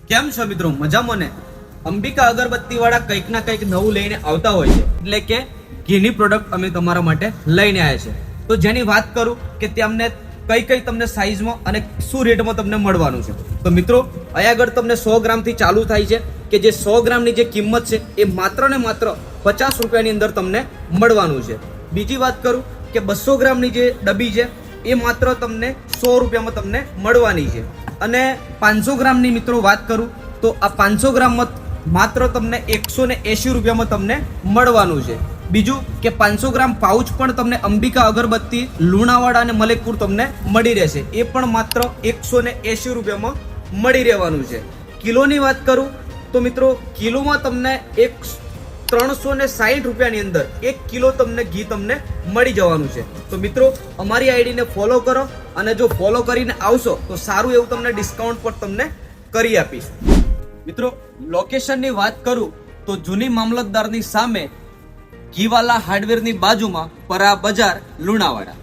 કેમ છો મિત્રો? મજામાં ને? અંબિકા અગરબત્તી વાળા કંઈક ના કંઈક નવું લઈને આવતા હોય છે, એટલે કે ઘીની પ્રોડક્ટ અમે તમારા માટે લઈને આવ્યા છે. તો જેની વાત કરું કે તેમને કઈ તમને સાઈઝમાં અને શું રેટમાં તમને મળવાનું છે. તો મિત્રો અહીંયા આગળ તમને 100 ગ્રામથી ચાલુ થાય છે કે જે 100 ગ્રામની જે કિંમત છે એ માત્ર ને માત્ર 50 રૂપિયાની અંદર તમને મળવાનું છે. બીજી વાત કરું કે 200 ગ્રામની જે ડબ્બી છે એ માત્ર તમને 100 રૂપિયામાં તમને મળવાની છે. અને 500 ગ્રામની મિત્રો વાત કરું તો આ 500 ગ્રામમાં માત્ર તમને 180 રૂપિયામાં તમને મળવાનું છે. બીજું કે 500 ગ્રામ પાઉચ પણ તમને અંબિકા અગરબત્તી લુણાવાડા અને મલેકપુર તમને મળી રહેશે, એ પણ માત્ર 180 રૂપિયામાં મળી રહેવાનું છે. કિલોની વાત કરું તો મિત્રો કિલોમાં તમને 360 રૂપિયાની અંદર 1 કિલો તમને ઘી તમને મળી જવાનું છે. તો મિત્રો અમારી આઈડીને ફોલો કરો, અને જો ફોલો કરીને આવશો તો સારું એવું તમને ડિસ્કાઉન્ટ પણ તમને કરી આપીશ. મિત્રો લોકેશનની વાત કરું તો જૂની મામલતદારની સામે ઘીવાલા હાર્ડવેરની બાજુમાં પરા બજાર લુણાવાડા.